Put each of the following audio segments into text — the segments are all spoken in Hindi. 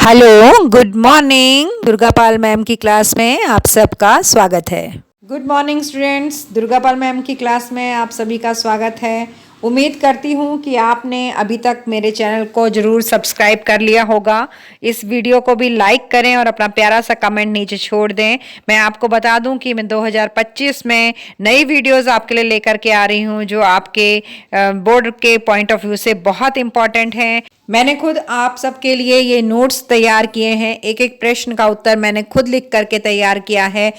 Hello, good morning. Durgapal ma'am की क्लास में आप सबका स्वागत है। Good morning students, Durgapal ma'am की क्लास में आप सभी का स्वागत है। उम्मीद करती हूँ कि आपने अभी तक मेरे चैनल को ज़रूर सब्सक्राइब कर लिया होगा। इस वीडियो को भी लाइक करें और अपना प्यारा सा कमेंट नीचे छोड़ दें। मैं आपको बता दूं कि मैं 2025 में नई वीडियोस आपके लिए लेकर के आ रही हूँ जो आपके बोर्ड के पॉइंट ऑफ व्यू से बहुत इम्पॉर्टेंट हैं। मैंने खुद आप सबके लिए ये नोट्स तैयार किए हैं। एक एक प्रश्न का उत्तर मैंने खुद लिख करके तैयार किया है।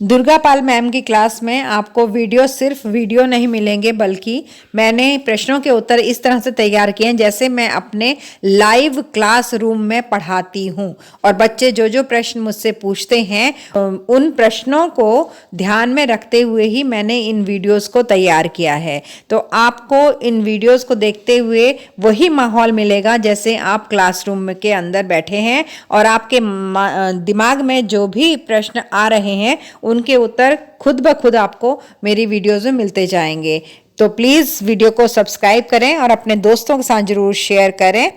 दुर्गापाल मैम की क्लास में आपको सिर्फ वीडियो नहीं मिलेंगे, बल्कि मैंने प्रश्नों के उत्तर इस तरह से तैयार किए हैं जैसे मैं अपने लाइव क्लासरूम में पढ़ाती हूँ। और बच्चे जो जो प्रश्न मुझसे पूछते हैं उन प्रश्नों को ध्यान में रखते हुए ही मैंने इन वीडियोस को तैयार किया है। तो आपको इन वीडियोस को देखते हुए वही माहौल मिलेगा जैसे आप क्लासरूम के अंदर बैठे हैं, और आपके दिमाग में जो भी प्रश्न आ रहे हैं उनके उत्तर खुद ब खुद आपको मेरी वीडियोज़ में मिलते जाएंगे। तो प्लीज़ वीडियो को सब्सक्राइब करें और अपने दोस्तों के साथ ज़रूर शेयर करें।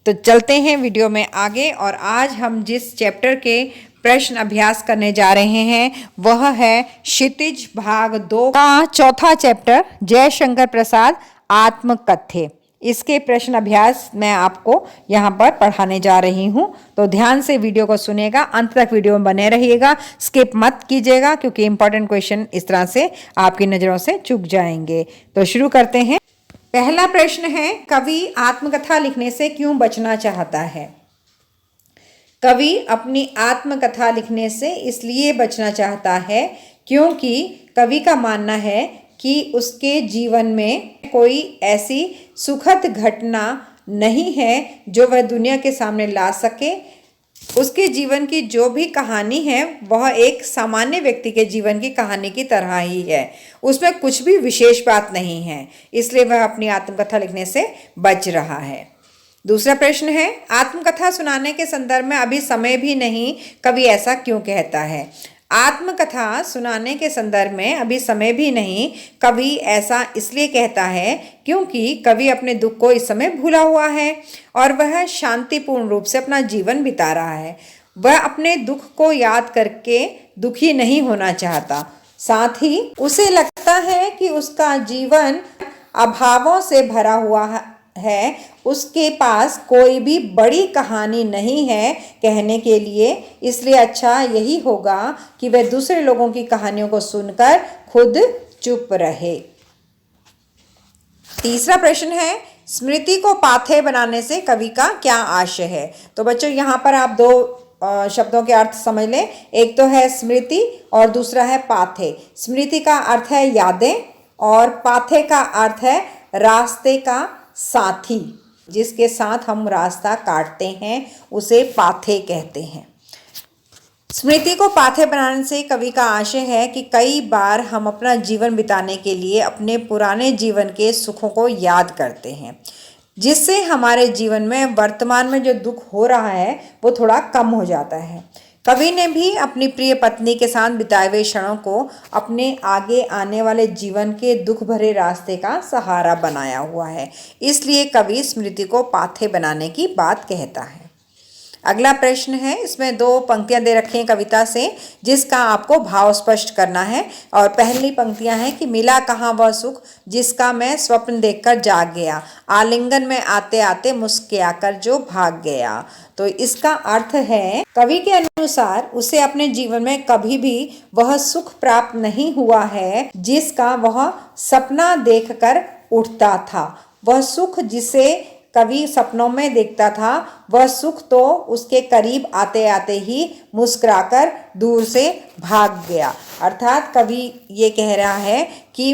तो चलते हैं वीडियो में आगे, और आज हम जिस चैप्टर के प्रश्न अभ्यास करने जा रहे हैं वह है क्षितिज भाग 2 का चौथा चैप्टर, जयशंकर प्रसाद आत्मकथ्य। इसके प्रश्न अभ्यास मैं आपको यहाँ पर पढ़ाने जा रही हूँ। तो ध्यान से वीडियो को सुनिएगा, अंत तक वीडियो में बने रहिएगा, स्किप मत कीजिएगा, क्योंकि इंपॉर्टेंट क्वेश्चन इस तरह से आपकी नज़रों से चूक जाएंगे। तो शुरू करते हैं। पहला प्रश्न है, कवि आत्मकथा लिखने से क्यों बचना चाहता है? कवि अपनी आत्मकथा लिखने से इसलिए बचना चाहता है क्योंकि कवि का मानना है कि उसके जीवन में कोई ऐसी सुखद घटना नहीं है जो वह दुनिया के सामने ला सके। उसके जीवन की जो भी कहानी है वह एक सामान्य व्यक्ति के जीवन की कहानी की तरह ही है, उसमें कुछ भी विशेष बात नहीं है, इसलिए वह अपनी आत्मकथा लिखने से बच रहा है। दूसरा प्रश्न है, आत्मकथा सुनाने के संदर्भ में अभी समय भी नहीं, कवि ऐसा क्यों कहता है? आत्मकथा सुनाने के संदर्भ में अभी समय भी नहीं, कवि ऐसा इसलिए कहता है क्योंकि कवि अपने दुख को इस समय भूला हुआ है और वह शांतिपूर्ण रूप से अपना जीवन बिता रहा है। वह अपने दुख को याद करके दुखी नहीं होना चाहता, साथ ही उसे लगता है कि उसका जीवन अभावों से भरा हुआ है, उसके पास कोई भी बड़ी कहानी नहीं है कहने के लिए, इसलिए अच्छा यही होगा कि वह दूसरे लोगों की कहानियों को सुनकर खुद चुप रहे। तीसरा प्रश्न है, स्मृति को पाथेय बनाने से कवि का क्या आशय है? तो बच्चों यहाँ पर आप दो शब्दों के अर्थ समझ लें। एक तो है स्मृति और दूसरा है पाथेय। स्मृति का अर्थ है यादें और पाथेय का अर्थ है रास्ते का साथी, जिसके साथ हम रास्ता काटते हैं उसे पाथेय कहते हैं। स्मृति को पाथेय बनाने से कवि का आशय है कि कई बार हम अपना जीवन बिताने के लिए अपने पुराने जीवन के सुखों को याद करते हैं, जिससे हमारे जीवन में वर्तमान में जो दुख हो रहा है वो थोड़ा कम हो जाता है। कवि ने भी अपनी प्रिय पत्नी के साथ बिताए हुए क्षणों को अपने आगे आने वाले जीवन के दुख भरे रास्ते का सहारा बनाया हुआ है, इसलिए कवि स्मृति को पाथेय बनाने की बात कहता है। अगला प्रश्न है, इसमें दो पंक्तियां दे रखी हैं कविता से जिसका आपको भाव स्पष्ट करना है। और पहली पंक्तियां हैं कि मिला कहाँ वह सुख जिसका मैं स्वप्न देखकर जाग गया, आलिंगन में आते आते मुस्कुराकर जो भाग गया। तो इसका अर्थ है, कवि के अनुसार उसे अपने जीवन में कभी भी वह सुख प्राप्त नहीं हुआ है जिसका वह सपना देखकर उठता था। वह सुख जिसे कवि सपनों में देखता था, वह सुख तो उसके करीब आते आते ही मुस्कुराकर दूर से भाग गया। अर्थात कवि ये कह रहा है कि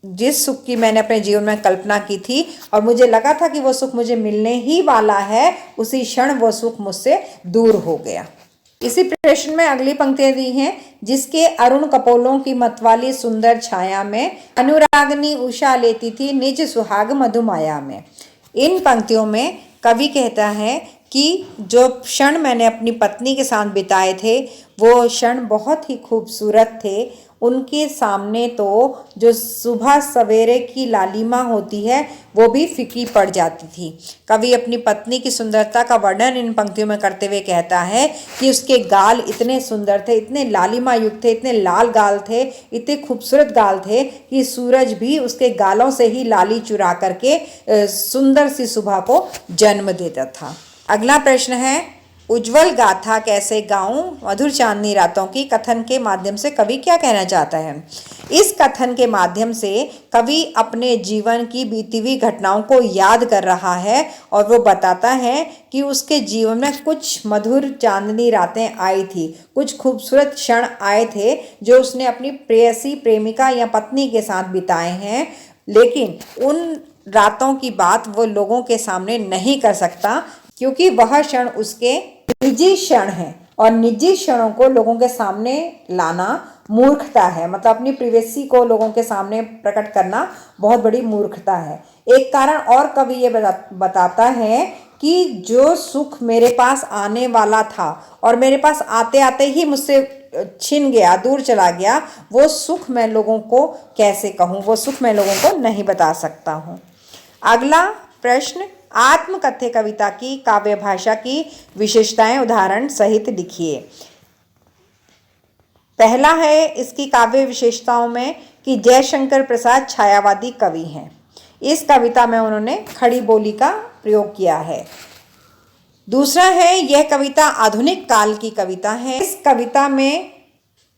जिस सुख की मैंने अपने जीवन में कल्पना की थी और मुझे लगा था कि वो सुख मुझे मिलने ही वाला है, उसी क्षण वो सुख मुझसे दूर हो गया। इसी प्रश्न में अगली पंक्तियां दी हैं, जिसके अरुण कपोलों की मतवाली सुंदर छाया में अनुरागनी उषा लेती थी निज सुहाग मधुमाया में। इन पंक्तियों में कवि कहता है कि जो क्षण मैंने अपनी पत्नी के साथ बिताए थे वो क्षण बहुत ही खूबसूरत थे। उनके सामने तो जो सुबह सवेरे की लालिमा होती है वो भी फीकी पड़ जाती थी। कवि अपनी पत्नी की सुंदरता का वर्णन इन पंक्तियों में करते हुए कहता है कि उसके गाल इतने सुंदर थे, इतने लालिमा युक्त थे, इतने लाल गाल थे, इतने खूबसूरत गाल थे कि सूरज भी उसके गालों से ही लाली चुरा करके सुंदर सी सुबह को जन्म देता था। अगला प्रश्न है, उज्जवल गाथा कैसे गाऊं मधुर चांदनी रातों की कथन के माध्यम से कवि क्या कहना चाहता है। इस कथन के माध्यम से कवि अपने जीवन की बीती हुई घटनाओं को याद कर रहा है और वो बताता है कि उसके जीवन में कुछ मधुर चांदनी रातें आई थी, कुछ खूबसूरत क्षण आए थे जो उसने अपनी प्रेयसी प्रेमिका या पत्नी के साथ बिताए हैं, लेकिन उन रातों की बात वो लोगों के सामने नहीं कर सकता क्योंकि वह क्षण उसके निजी क्षण है और निजी क्षणों को लोगों के सामने लाना मूर्खता है। मतलब अपनी प्रिवेसी को लोगों के सामने प्रकट करना बहुत बड़ी मूर्खता है। एक कारण और कवि ये बताता है कि जो सुख मेरे पास आने वाला था और मेरे पास आते आते ही मुझसे छिन गया, दूर चला गया, वो सुख मैं लोगों को कैसे कहूँ, वो सुख मैं लोगों को नहीं बता सकता हूँ। अगला प्रश्न, आत्मकथ्य कविता की काव्य भाषा की विशेषताएं उदाहरण सहित लिखिए। पहला है इसकी काव्य विशेषताओं में कि जयशंकर प्रसाद छायावादी कवि हैं। इस कविता में उन्होंने खड़ी बोली का प्रयोग किया है। दूसरा है यह कविता आधुनिक काल की कविता है। इस कविता में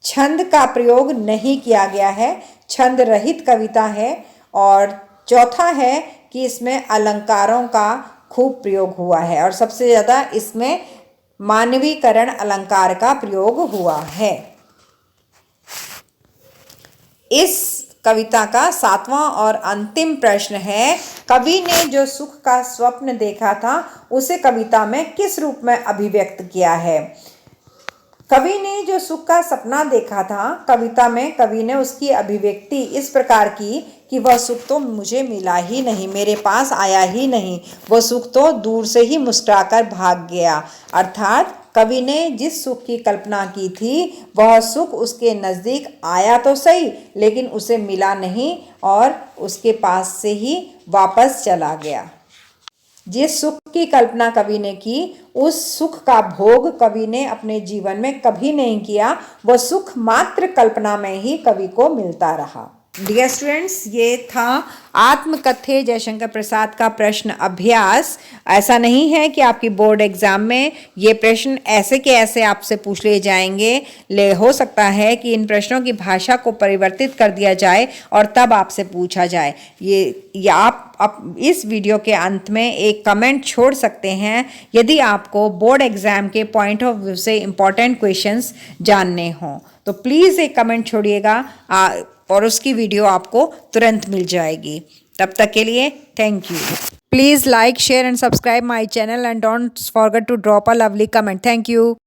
छंद का प्रयोग नहीं किया गया है, छंद रहित कविता है। और चौथा है कि इसमें अलंकारों का खूब प्रयोग हुआ है और सबसे ज़्यादा इसमें मानवीकरण अलंकार का प्रयोग हुआ है। इस कविता का 7वां और अंतिम प्रश्न है, कवि ने जो सुख का स्वप्न देखा था उसे कविता में किस रूप में अभिव्यक्त किया है। कवि ने जो सुख का सपना देखा था कविता में कवि ने उसकी अभिव्यक्ति इस प्रकार की कि वह सुख तो मुझे मिला ही नहीं, मेरे पास आया ही नहीं, वह सुख तो दूर से ही मुस्कुराकर भाग गया। अर्थात कवि ने जिस सुख की कल्पना की थी वह सुख उसके नज़दीक आया तो सही लेकिन उसे मिला नहीं और उसके पास से ही वापस चला गया। जिस सुख की कल्पना कवि ने की उस सुख का भोग कवि ने अपने जीवन में कभी नहीं किया, वह सुख मात्र कल्पना में ही कवि को मिलता रहा। डियर स्टूडेंट्स, ये था आत्मकथ्य जयशंकर प्रसाद का प्रश्न अभ्यास। ऐसा नहीं है कि आपकी बोर्ड एग्जाम में ये प्रश्न ऐसे के ऐसे आपसे पूछ लिए जाएंगे। हो सकता है कि इन प्रश्नों की भाषा को परिवर्तित कर दिया जाए और तब आपसे पूछा जाए। ये आप इस वीडियो के अंत में एक कमेंट छोड़ सकते हैं यदि आपको बोर्ड एग्जाम के पॉइंट ऑफ व्यू से इम्पॉर्टेंट क्वेश्चंस जानने हों तो प्लीज़ एक कमेंट छोड़िएगा और उसकी वीडियो आपको तुरंत मिल जाएगी। तब तक के लिए thank you. Please like, share and subscribe my channel and don't forget to drop a lovely comment. Thank you.